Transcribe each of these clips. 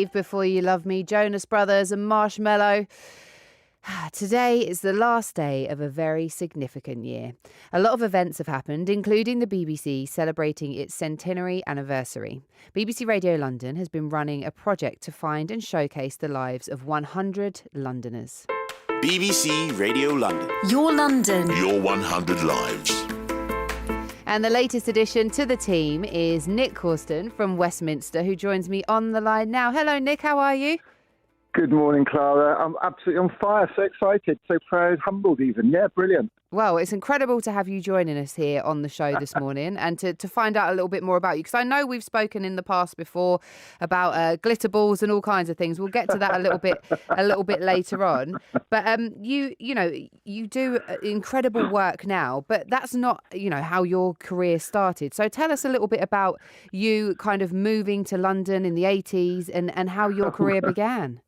Believe Before You Love Me, Jonas Brothers and Marshmello. Today is the last day of a very significant year. A lot of events have happened, including the BBC celebrating its centenary anniversary. BBC Radio London has been running a project to find and showcase the lives of 100 Londoners. BBC Radio London. Your London. Your 100 lives. And the latest addition to the team is Nick Corston from Westminster, who joins me on the line now. Hello, Nick. How are you? Good morning, Clara. I'm absolutely on fire. So excited, so proud, humbled even. Yeah, brilliant. Well, it's incredible to have you joining us here on the show this morning and to find out a little bit more about you. Because I know we've spoken in the past before about glitter balls and all kinds of things. We'll get to that a little bit later on. But you do incredible work now, but that's not, how your career started. So tell us a little bit about you kind of moving to London in the 80s and how your career began.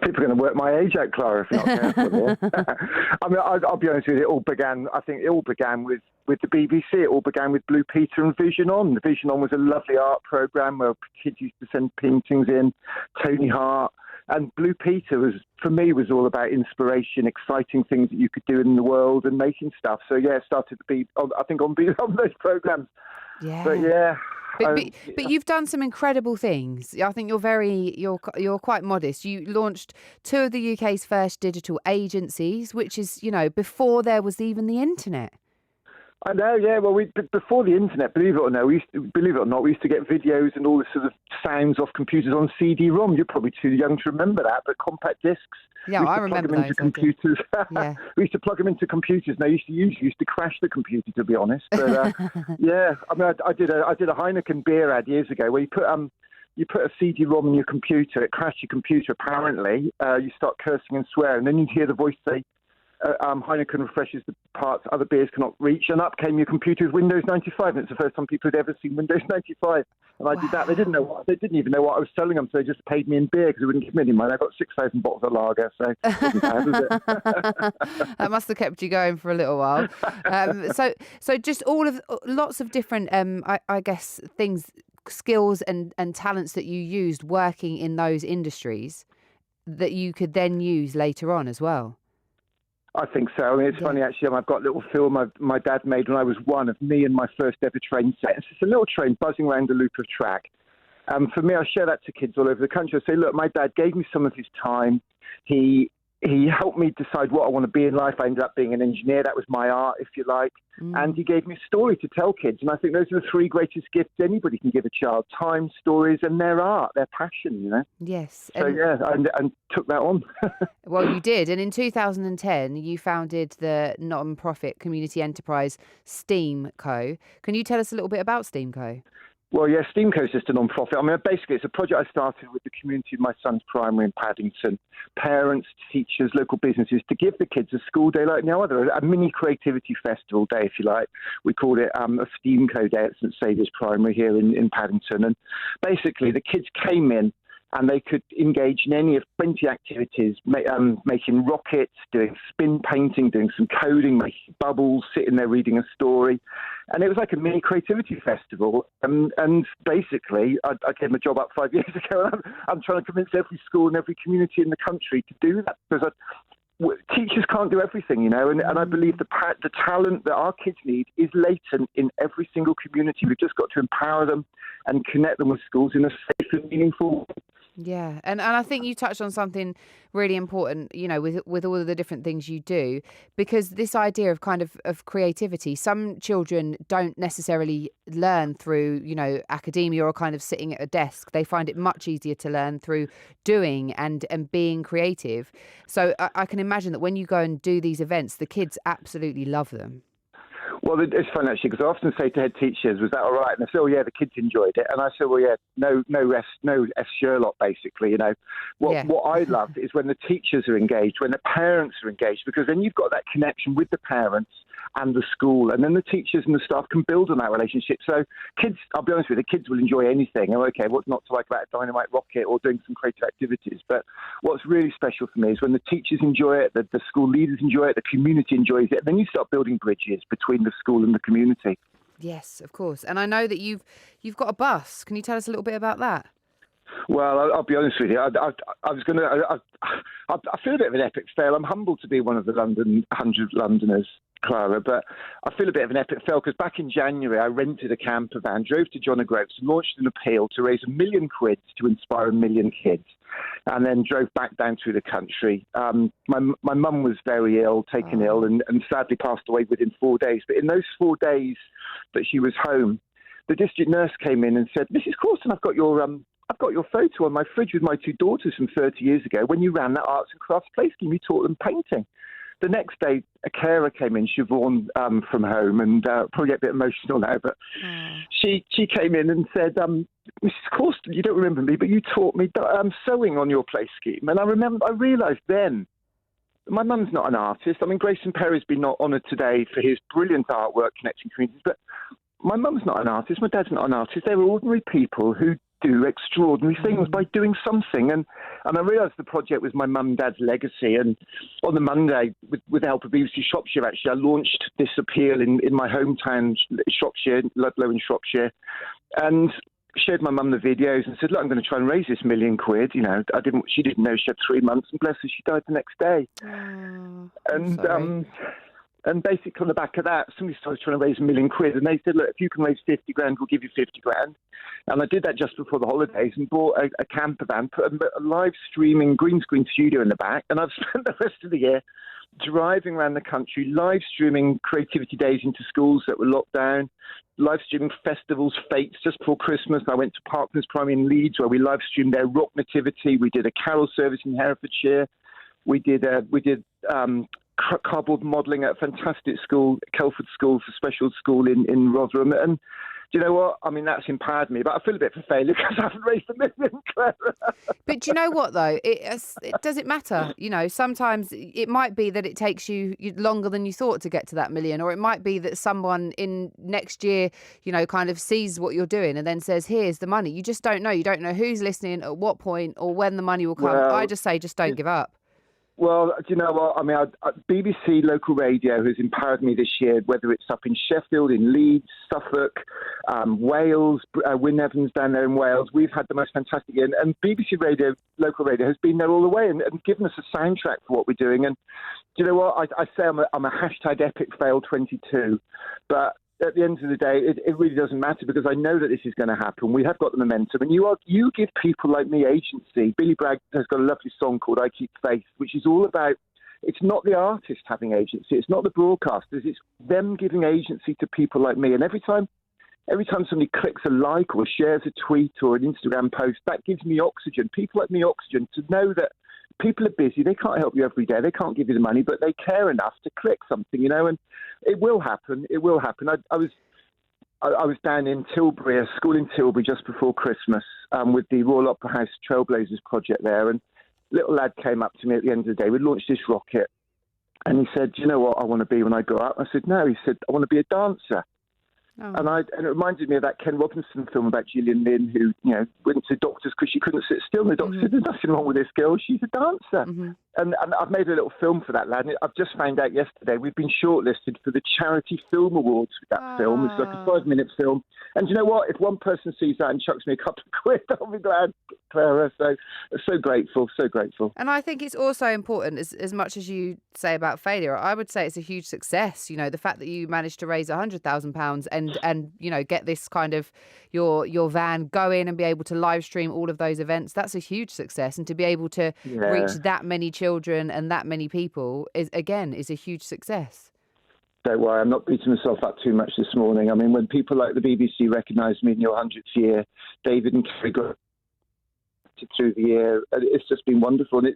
People are going to work my age out, Clara, if you're not careful. I mean, I'll be honest with you, I think it all began with the BBC. It all began with Blue Peter and Vision On. The Vision On was a lovely art programme where kids used to send paintings in, Tony Hart. And Blue Peter was all about inspiration, exciting things that you could do in the world and making stuff. So, yeah, it started to be, I think, on those programmes. Yeah. But, yeah. But you've done some incredible things. I think you're quite modest. You launched two of the UK's first digital agencies, which is, before there was even the internet. I know, yeah. Well, before the internet, believe it or not, we used to get videos and all the sort of sounds off computers on CD-ROM. You're probably too young to remember that, but compact discs. Yeah, I remember those. Computers. Yeah. We used to plug them into computers, and they used to crash the computer, to be honest. But yeah, I mean, I did a Heineken beer ad years ago where you put a CD-ROM in your computer, it crashed your computer. Apparently, you start cursing and swearing, and then you hear the voice say, Heineken refreshes the parts other beers cannot reach, and up came your computer with Windows 95, and it's the first time people had ever seen Windows 95. And I did that. They didn't even know what I was selling them, so they just paid me in beer because they wouldn't give me any money. I got 6,000 bottles of lager, so it wasn't bad, was it? That must have kept you going for a little while. So just lots of different, I guess, things, skills and talents that you used working in those industries that you could then use later on as well. I think so. I mean, it's funny, actually. I've got a little film my dad made when I was one of me and my first ever train set. It's just a little train buzzing around a loop of track. For me, I share that to kids all over the country. I say, look, my dad gave me some of his time. He helped me decide what I want to be in life. I ended up being an engineer. That was my art, if you like. And he gave me a story to tell kids. And I think those are the three greatest gifts anybody can give a child: time, stories, and their art, their passion, Yes. So, and took that on. Well, you did. And in 2010, you founded the non-profit community enterprise STEAM Co. Can you tell us a little bit about STEAM Co.? Well, yeah, STEAMCO is just a non-profit. I mean, basically, it's a project I started with the community of my son's primary in Paddington. Parents, teachers, local businesses, to give the kids a school day like no other, a mini creativity festival day, if you like. We called it a STEAMCO day at St Saviour's Primary here in Paddington. And basically, the kids came in and they could engage in any of 20 activities, making rockets, doing spin painting, doing some coding, making bubbles, sitting there reading a story. And it was like a mini creativity festival. And basically, I gave them a job up 5 years ago. And I'm trying to convince every school and every community in the country to do that. Because teachers can't do everything, and I believe the talent that our kids need is latent in every single community. We've just got to empower them and connect them with schools in a safe and meaningful way. Yeah, and I think you touched on something really important, with all of the different things you do, because this idea of kind of creativity, some children don't necessarily learn through, academia or kind of sitting at a desk. They find it much easier to learn through doing and being creative. So I can imagine that when you go and do these events, the kids absolutely love them. Well, it's fun, actually, because I often say to head teachers, was that all right? And they say, oh, yeah, the kids enjoyed it. And I say, well, yeah, no F. Sherlock, basically, What I love is when the teachers are engaged, when the parents are engaged, because then you've got that connection with the parents and the school, and then the teachers and the staff can build on that relationship. So kids, I'll be honest with you, the kids will enjoy anything. Oh, okay, what's not to like about a dynamite rocket or doing some creative activities? But what's really special for me is when the teachers enjoy it, the school leaders enjoy it, the community enjoys it, then you start building bridges between the school and the community. Yes, of course. And I know that you've got a bus. Can you tell us a little bit about that? Well, I'll be honest with you. I was going to. I feel a bit of an epic fail. I'm humbled to be one of the 100 Londoners, Clara, but I feel a bit of an epic fail because back in January I rented a camper van, drove to John O'Groats, and launched an appeal to raise £1 million to inspire 1 million kids, and then drove back down through the country. My mum was very ill, taken ill, and sadly passed away within 4 days. But in those 4 days that she was home, the district nurse came in and said, "Mrs. Corston, I've got your photo on my fridge with my 2 daughters from 30 years ago when you ran that arts and crafts play scheme. You taught them painting." The next day, a carer came in, Siobhan, from home, and probably get a bit emotional now, but she came in and said, "Mrs. Corston, you don't remember me, but you taught me sewing on your play scheme." And I realised then, my mum's not an artist. I mean, Grayson Perry's been not honoured today for his brilliant artwork connecting communities, but my mum's not an artist. My dad's not an artist. They're ordinary people who do extraordinary things by doing something. And I realised the project was my mum and dad's legacy. And on the Monday, with the help of BBC Shropshire, actually, I launched this appeal in my hometown, Shropshire, Ludlow in Shropshire, and showed my mum the videos and said, "Look, I'm going to try and raise this £1 million. You know, she didn't know she had 3 months, and bless her, she died the next day." And basically on the back of that, somebody started trying to raise £1 million, and they said, "Look, if you can raise 50 grand, we'll give you 50 grand. And I did that just before the holidays and bought a camper van, put a live streaming green screen studio in the back. And I've spent the rest of the year driving around the country, live streaming creativity days into schools that were locked down, live streaming festivals, fates just before Christmas. I went to Parklands Primary in Leeds where we live streamed their rock nativity. We did a carol service in Herefordshire. We did cardboard modelling at a fantastic school, Kelford School for Special School in Rotherham. And do you know what? I mean, that's empowered me, but I feel a bit for failure because I haven't raised £1 million, Clara. But do you know what, though? It doesn't matter. You know, sometimes it might be that it takes you longer than you thought to get to that million, or it might be that someone in next year, you know, kind of sees what you're doing and then says, "Here's the money." You just don't know. You don't know who's listening, at what point, or when the money will come. Well, I just say, just don't give up. Well, do you know what? I mean, BBC local radio has empowered me this year, whether it's up in Sheffield, in Leeds, Suffolk, Wales, Wyn Evans down there in Wales. We've had the most fantastic year. And BBC radio, local radio, has been there all the way and given us a soundtrack for what we're doing. And do you know what? I say I'm a hashtag epic fail 22, but at the end of the day, it really doesn't matter because I know that this is going to happen. We have got the momentum, and you give people like me agency. Billy Bragg has got a lovely song called "I Keep Faith," which is all about. It's not the artist having agency. It's not the broadcasters. It's them giving agency to people like me. And every time somebody clicks a like or shares a tweet or an Instagram post, that gives me oxygen. People like me oxygen to know that people are busy. They can't help you every day. They can't give you the money, but they care enough to click something, you know, and it will happen. It will happen. I was down in Tilbury, a school in Tilbury just before Christmas with the Royal Opera House Trailblazers project there. And a little lad came up to me at the end of the day. We launched this rocket. And he said, "Do you know what I want to be when I grow up?" I said, "No." He said, "I want to be a dancer." Oh. And it reminded me of that Ken Robinson film about Gillian Lynn, who, you know, went to doctors because she couldn't sit still. And the doctor said, "There's nothing wrong with this girl. She's a dancer." And I've made a little film for that lad. And I've just found out yesterday we've been shortlisted for the Charity Film Awards with that film. It's like a 5-minute film. And you know what? If one person sees that and chucks me a couple of quid, I'll be glad, Clara. So grateful, so grateful. And I think it's also important, as much as you say about failure, I would say it's a huge success. You know, the fact that you managed to raise £100,000 and you know, get this kind of your van going and be able to live stream all of those events, that's a huge success. And to be able to reach that many children and that many people is a huge success. Don't worry, I'm not beating myself up too much this morning. I mean, when people like the BBC recognise me in your 100th year, David and Kerry got through the year, it's just been wonderful. And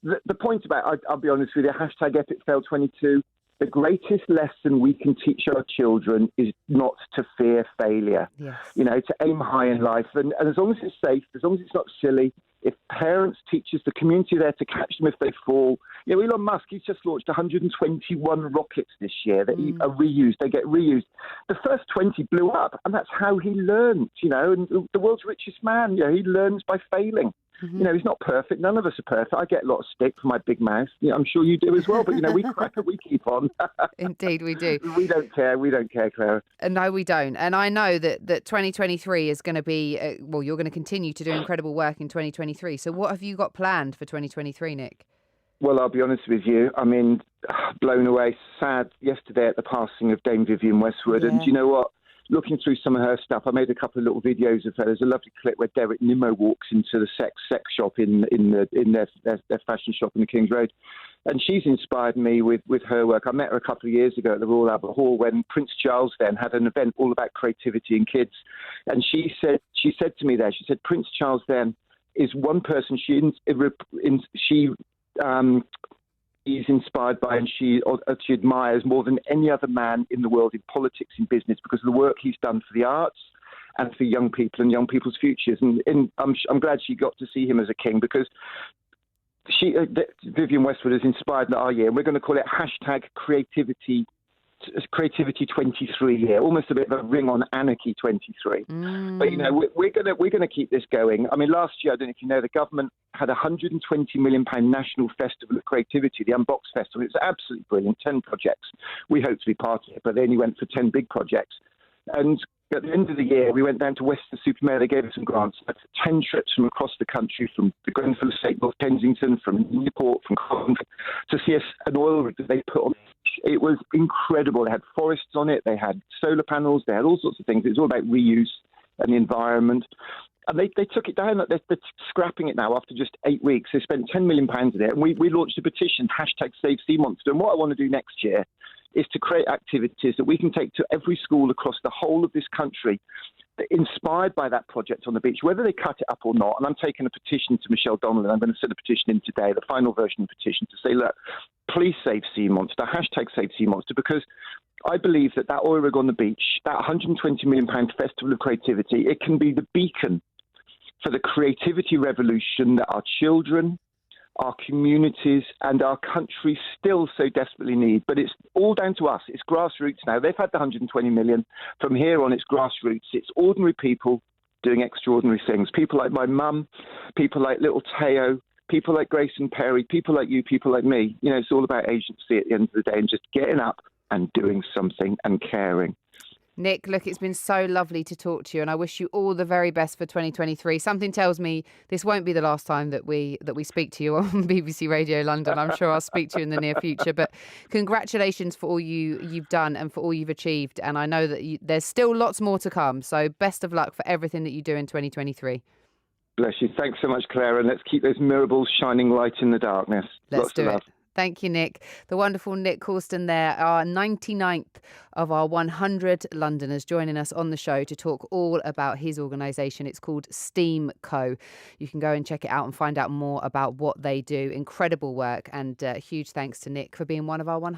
the point about, I'll be honest with you, hashtag epic fail 22. The greatest lesson we can teach our children is not to fear failure. Yes. You know, to aim high in life. And as long as it's safe, as long as it's not silly, if parents, teachers, the community are there to catch them if they fall. You know, Elon Musk, he's just launched 121 rockets this year that are reused. They get reused. The first 20 blew up, and that's how he learned, you know. And the world's richest man, you know, he learns by failing. He's not perfect. None of us are perfect. I get a lot of stick for my big mouth. I'm sure you do as well. But, we crack it, we keep on. Indeed, we do. We don't care. We don't care, Clara. No, we don't. And I know that 2023 is going to be, you're going to continue to do incredible work in 2023. So what have you got planned for 2023, Nick? Well, I'll be honest with you. I mean, blown away, sad yesterday at the passing of Dame Vivienne Westwood. Yeah. And you know what? Looking through some of her stuff, I made a couple of little videos of her. There's a lovely clip where Derek Nimmo walks into the sex shop in their fashion shop in the King's Road. And she's inspired me with her work. I met her a couple of years ago at the Royal Albert Hall when Prince Charles then had an event all about creativity in kids. And she said to me there, she said, Prince Charles then is one person she's inspired by and she admires more than any other man in the world in politics, in business, because of the work he's done for the arts and for young people and young people's futures. And I'm glad she got to see him as a king, because Vivienne Westwood has inspired our year. We're going to call it #Creativity 23 year, almost a bit of a ring on anarchy 23. But we're going to keep this going. I mean, last year, I don't know if you know, the government had a £120 million National Festival of Creativity, the Unbox Festival. It was absolutely brilliant. 10 projects. We hope to be part of it, but they only went for 10 big projects. And at the end of the year, we went down to Weston-super-Mare. They gave us some grants. 10 trips from across the country, from the Grenfell Estate, North Kensington, from Newport, from Coventry, to see an oil rig that they put on. It was incredible. They had forests on it. They had solar panels. They had all sorts of things. It was all about reuse and the environment. And they took it down. They're scrapping it now after just 8 weeks. They spent £10 million in it. And we launched a petition, #SaveSeaMonster. And what I want to do next year is to create activities that we can take to every school across the whole of this country, inspired by that project on the beach, whether they cut it up or not. And I'm taking a petition to Michelle Donnelly. I'm going to send a petition in today, the final version of the petition, to say, look, please save Sea Monster, #SaveSeaMonster, because I believe that oil rig on the beach, that £120 million Festival of Creativity, it can be the beacon for the creativity revolution that our children, our communities and our country still so desperately need. But it's all down to us. It's grassroots now. They've had the 120 million. From here on, it's grassroots. It's ordinary people doing extraordinary things. People like my mum, people like little Teo, people like Grayson Perry, people like you, people like me. It's all about agency at the end of the day and just getting up and doing something and caring. Nick, look, it's been so lovely to talk to you, and I wish you all the very best for 2023. Something tells me this won't be the last time that we speak to you on BBC Radio London. I'm sure I'll speak to you in the near future. But congratulations for all you've done and for all you've achieved. And I know that there's still lots more to come. So best of luck for everything that you do in 2023. Bless you. Thanks so much, Claire. And let's keep those miracles shining light in the darkness. Let's do it. Thank you, Nick. The wonderful Nick Corston there, our 99th of our 100 Londoners, joining us on the show to talk all about his organisation. It's called Steam Co. You can go and check it out and find out more about what they do. Incredible work, and huge thanks to Nick for being one of our 100.